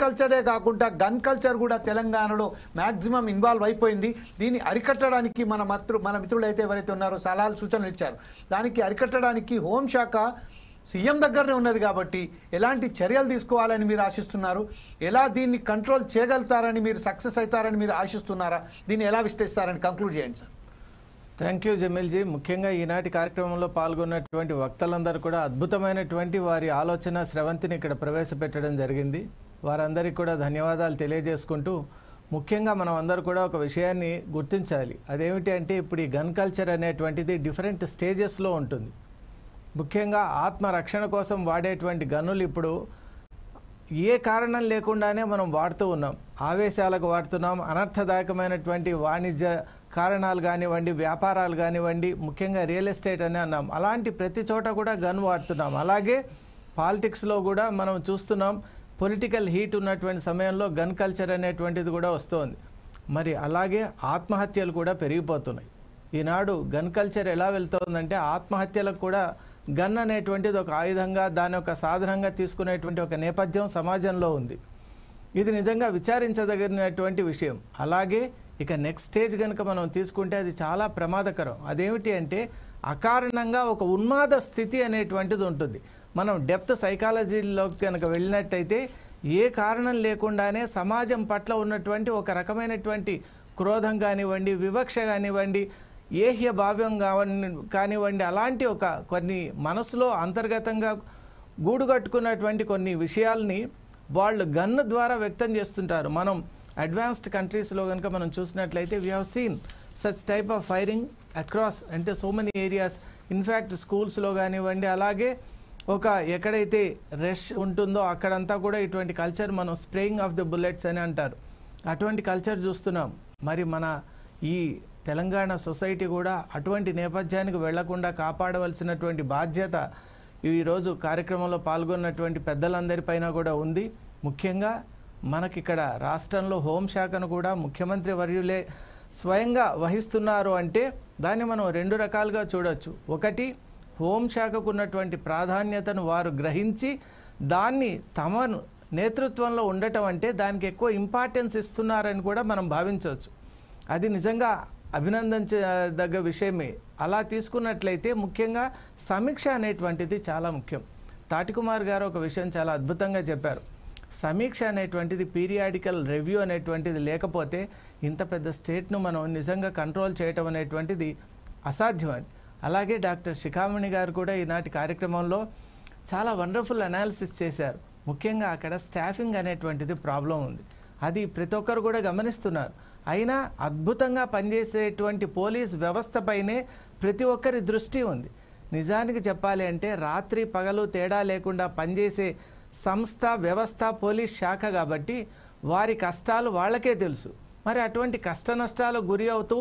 కల్చరే కాకుండా gun culture కూడా తెలంగాణలో మ్యాక్సిమం ఇన్వాల్వ్ అయిపోయింది. దీన్ని అరికట్టడానికి మన మిత్రులు అయితే ఎవరైతే ఉన్నారో సలహాలు సూచనలు ఇచ్చారు. దానికి అరికట్టడానికి హోంశాఖ సీఎం దగ్గరనే ఉన్నది కాబట్టి ఎలాంటి చర్యలు తీసుకోవాలని మీరు ఆశిస్తున్నారు? ఎలా దీన్ని కంట్రోల్ చేయగలుగుతారని మీరు సక్సెస్ అవుతారని మీరు ఆశిస్తున్నారా? దీన్ని ఎలా విశ్లేషిస్తారని కంక్లూడ్ చేయండి సార్. Thank you Jameel ji. ముఖ్యంగా ఈనాటి కార్యక్రమంలో పాల్గొన్నటువంటి వక్తలందరూ కూడా అద్భుతమైనటువంటి వారి ఆలోచన స్రవంతిని ఇక్కడ ప్రవేశపెట్టడం జరిగింది. వారందరికీ కూడా ధన్యవాదాలు తెలియజేసుకుంటూ, ముఖ్యంగా మనం అందరూ కూడా ఒక విషయాన్ని గుర్తించాలి. అదేమిటి అంటే ఇప్పుడు ఈ గన్ కల్చర్ అనేటువంటిది డిఫరెంట్ స్టేజెస్లో ఉంటుంది. ముఖ్యంగా ఆత్మరక్షణ కోసం వాడేటువంటి గన్నులు ఇప్పుడు ఏ కారణం లేకుండానే మనం వాడుతూ ఉన్నాం. ఆవేశాలకు వాడుతున్నాం, అనర్థదాయకమైనటువంటి వాణిజ్య కారణాలు కానివ్వండి, వ్యాపారాలు కానివ్వండి, ముఖ్యంగా రియల్ ఎస్టేట్ అని అన్నాం, అలాంటి ప్రతి చోట కూడా గన్ వాడుతున్నాం. అలాగే పాలిటిక్స్లో కూడా మనం చూస్తున్నాం, పొలిటికల్ హీట్ ఉన్నటువంటి సమయంలో గన్ కల్చర్ అనేటువంటిది కూడా వస్తుంది. మరి అలాగే ఆత్మహత్యలు కూడా పెరిగిపోతున్నాయి. ఈనాడు గన్ కల్చర్ ఎలా వెళ్తుందంటే ఆత్మహత్యలకు కూడా గన్ అనేటువంటిది ఒక ఆయుధంగా, దాని ఒక సాధనంగా తీసుకునేటువంటి ఒక నేపథ్యం సమాజంలో ఉంది. ఇది నిజంగా విచారించదగినటువంటి విషయం. అలాగే ఇక నెక్స్ట్ స్టేజ్ కనుక మనం తీసుకుంటే అది చాలా ప్రమాదకరం. అదేమిటి అంటే అకారణంగా ఒక ఉన్మాద స్థితి అనేటువంటిది ఉంటుంది. మనం డెప్త్ సైకాలజీలోకి కనుక వెళ్ళినట్టయితే ఏ కారణం లేకుండానే సమాజం పట్ల ఉన్నటువంటి ఒక రకమైనటువంటి క్రోధం కానివ్వండి, వివక్ష కానివ్వండి, ఏహ్య భావ్యం కానివ్వండి, అలాంటి ఒక కొన్ని మనసులో అంతర్గతంగా గూడుగట్టుకున్నటువంటి కొన్ని విషయాల్ని వాళ్ళు గన్ను ద్వారా వ్యక్తం చేస్తుంటారు. మనం అడ్వాన్స్డ్ కంట్రీస్లో కనుక మనం చూసినట్లయితే we have seen such type of firing across అంటే సో మెనీ ఏరియాస్. ఇన్ఫ్యాక్ట్ స్కూల్స్లో కానివ్వండి, అలాగే ఒక ఎక్కడైతే రష్ ఉంటుందో అక్కడంతా కూడా ఇటువంటి కల్చర్, మనం స్ప్రేయింగ్ ఆఫ్ ద బుల్లెట్స్ అని అంటారు, అటువంటి కల్చర్ చూస్తున్నాం. మరి మన ఈ తెలంగాణ సొసైటీ కూడా అటువంటి నేపథ్యానికి వెళ్లకుండా కాపాడవలసినటువంటి బాధ్యత ఈరోజు కార్యక్రమంలో పాల్గొన్నటువంటి పెద్దలందరిపైన కూడా ఉంది. ముఖ్యంగా మనకిక్కడ రాష్ట్రంలో హోంశాఖను కూడా ముఖ్యమంత్రి వర్యులే స్వయంగా వహిస్తున్నారు అంటే దాన్ని మనం రెండు రకాలుగా చూడొచ్చు. ఒకటి, హోంశాఖకు ఉన్నటువంటి ప్రాధాన్యతను వారు గ్రహించి దాన్ని తమ నేతృత్వంలో ఉండటం అంటే దానికి ఎక్కువ ఇంపార్టెన్స్ ఇస్తున్నారని కూడా మనం భావించవచ్చు. అది నిజంగా అభినందించదగ్గ విషయమే. అలా తీసుకున్నట్లయితే ముఖ్యంగా సమీక్ష అనేటువంటిది చాలా ముఖ్యం. తాటికుమార్ గారు ఒక విషయం చాలా అద్భుతంగా చెప్పారు. సమీక్ష అనేటువంటిది, పీరియాడికల్ రివ్యూ అనేటువంటిది లేకపోతే ఇంత పెద్ద స్టేట్ను మనం నిజంగా కంట్రోల్ చేయటం అనేటువంటిది అసాధ్యమని. అలాగే డాక్టర్ శిఖామణి గారు కూడా ఈనాటి కార్యక్రమంలో చాలా వండర్ఫుల్ అనాలిసిస్ చేశారు. ముఖ్యంగా అక్కడ స్టాఫింగ్ అనేటువంటిది ప్రాబ్లం ఉంది. అది ప్రతి ఒక్కరు కూడా గమనిస్తున్నారు. అయినా అద్భుతంగా పనిచేసేటువంటి పోలీస్ వ్యవస్థపైనే ప్రతి ఒక్కరి దృష్టి ఉంది. నిజానికి చెప్పాలి అంటే రాత్రి పగలు తేడా లేకుండా పనిచేసే సంస్థ, వ్యవస్థ పోలీస్ శాఖ కాబట్టి వారి కష్టాలు వాళ్ళకే తెలుసు. మరి అటువంటి కష్ట నష్టాలకు గురి అవుతూ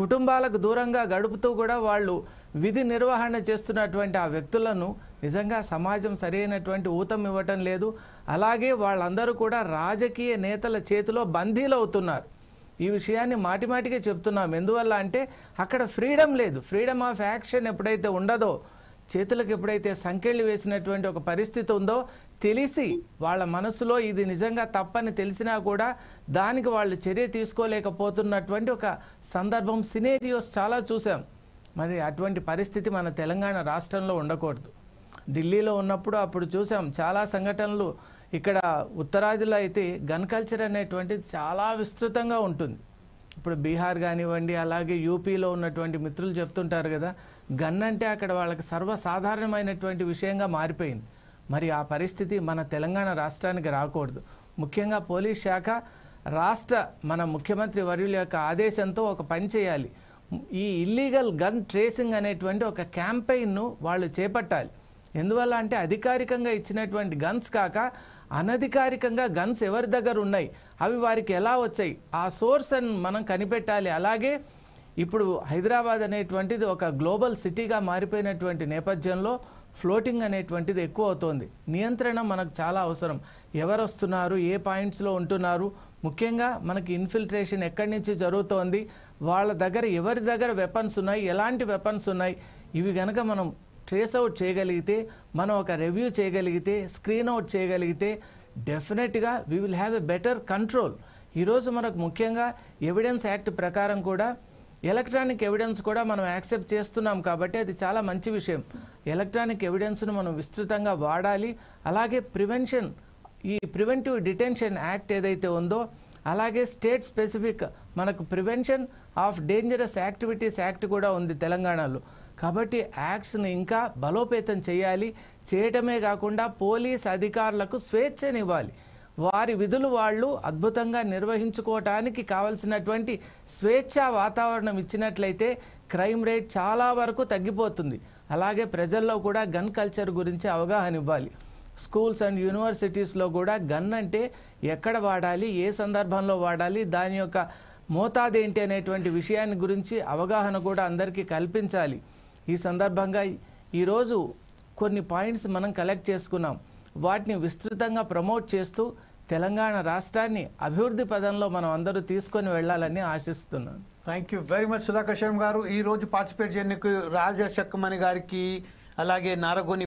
కుటుంబాలకు దూరంగా గడుపుతూ కూడా వాళ్ళు విధి నిర్వహణ చేస్తున్నటువంటి ఆ వ్యక్తులను నిజంగా సమాజం సరైనటువంటి ఊతం ఇవ్వటం లేదు. అలాగే వాళ్ళందరూ కూడా రాజకీయ నేతల చేతిలో బందీలు అవుతున్నారు. ఈ విషయాన్ని మాటిమాటిగా చెప్తున్నాం. ఎందువల్ల అంటే అక్కడ ఫ్రీడమ్ లేదు. ఫ్రీడమ్ ఆఫ్ యాక్షన్ ఎప్పుడైతే ఉండదో, చేతులకు ఎప్పుడైతే సంకెళ్ళు వేసినటువంటి ఒక పరిస్థితి ఉందో, తెలిసి వాళ్ళ మనసులో ఇది నిజంగా తప్పని తెలిసినా కూడా దానికి వాళ్ళు చర్య తీసుకోలేకపోతున్నటువంటి ఒక సందర్భం, సినేరియోస్ చాలా చూసాం. మరి అటువంటి పరిస్థితి మన తెలంగాణ రాష్ట్రంలో ఉండకూడదు. ఢిల్లీలో ఉన్నప్పుడు అప్పుడు చూసాం చాలా సంఘటనలు. ఇక్కడ ఉత్తరాదిలో అయితే గన్ కల్చర్ అనేటువంటిది చాలా విస్తృతంగా ఉంటుంది. ఇప్పుడు బీహార్ కానివ్వండి, అలాగే యూపీలో ఉన్నటువంటి మిత్రులు చెప్తుంటారు కదా, గన్ అంటే అక్కడ వాళ్ళకి సర్వసాధారణమైనటువంటి విషయంగా మారిపోయింది. మరి ఆ పరిస్థితి మన తెలంగాణ రాష్ట్రానికి రాకూడదు. ముఖ్యంగా పోలీస్ శాఖ మన ముఖ్యమంత్రి వర్యుల యొక్క ఆదేశంతో ఒక పని చేయాలి. ఈ ఇల్లీగల్ గన్ ట్రేసింగ్ అనేటువంటి ఒక క్యాంపెయిన్ను వాళ్ళు చేపట్టాలి. ఎందువల్ల అంటే అధికారికంగా ఇచ్చినటువంటి గన్స్ కాక అనధికారికంగా గన్స్ ఎవరి దగ్గర ఉన్నాయి, అవి వారికి ఎలా వచ్చాయి, ఆ సోర్స్ అని మనం కనిపెట్టాలి. అలాగే ఇప్పుడు హైదరాబాద్ అనేటువంటిది ఒక గ్లోబల్ సిటీగా మారిపోయినటువంటి నేపథ్యంలో ఫ్లోటింగ్ అనేటువంటిది ఎక్కువ అవుతోంది. నియంత్రణ మనకు చాలా అవసరం. ఎవరు వస్తున్నారు, ఏ పాయింట్స్లో ఉంటున్నారు, ముఖ్యంగా మనకి ఇన్ఫిల్ట్రేషన్ ఎక్కడి నుంచి జరుగుతోంది, వాళ్ళ దగ్గర ఎవరి దగ్గర వెపన్స్ ఉన్నాయి, ఎలాంటి వెపన్స్ ఉన్నాయి, ఇవి కనుక మనం ట్రేస్ అవుట్ చేయగలిగితే, మనం ఒక రివ్యూ చేయగలిగితే, స్క్రీన్ అవుట్ చేయగలిగితే, డెఫినెట్గా we will have a better control. ఈరోజు మనకు ముఖ్యంగా ఎవిడెన్స్ యాక్ట్ ప్రకారం కూడా ఎలక్ట్రానిక్ ఎవిడెన్స్ కూడా మనం యాక్సెప్ట్ చేస్తున్నాం కాబట్టి అది చాలా మంచి విషయం. ఎలక్ట్రానిక్ ఎవిడెన్స్ను మనం విస్తృతంగా వాడాలి. అలాగే ఈ ప్రివెంటివ్ డిటెన్షన్ యాక్ట్ ఏదైతే ఉందో, అలాగే స్టేట్ స్పెసిఫిక్ మనకు prevention of dangerous activities act కూడా ఉంది తెలంగాణలో. కాబట్టి యాక్ట్స్ని ఇంకా బలోపేతం చేయాలి. చేయటమే కాకుండా పోలీస్ అధికారులకు స్వేచ్ఛనివ్వాలి. వారి విధులు వాళ్ళు అద్భుతంగా నిర్వహించుకోవటానికి కావలసినటువంటి స్వేచ్ఛా వాతావరణం ఇచ్చినట్లయితే క్రైమ్ రేట్ చాలా వరకు తగ్గిపోతుంది. అలాగే ప్రజల్లో కూడా గన్ కల్చర్ గురించి అవగాహన ఇవ్వాలి. స్కూల్స్ అండ్ యూనివర్సిటీస్లో కూడా గన్ అంటే ఎక్కడ వాడాలి, ఏ సందర్భంలో వాడాలి, దాని యొక్క మోతాదు ఏంటి అనేటువంటి విషయాన్ని గురించి అవగాహన కూడా అందరికీ కల్పించాలి. ఈ సందర్భంగా ఈరోజు కొన్ని పాయింట్స్ మనం కలెక్ట్ చేసుకున్నాం. వాటిని విస్తృతంగా ప్రమోట్ చేస్తూ తెలంగాణ రాష్ట్రాన్ని అభివృద్ధి పదంలో మనం అందరూ తీసుకొని వెళ్ళాలని ఆశిస్తున్నాను. Thank you very much Sudhakar Sharma గారు. ఈరోజు పార్టిసిపేట్ చేయడానికి రాజశక్కమణి గారికి, అలాగే నారగోని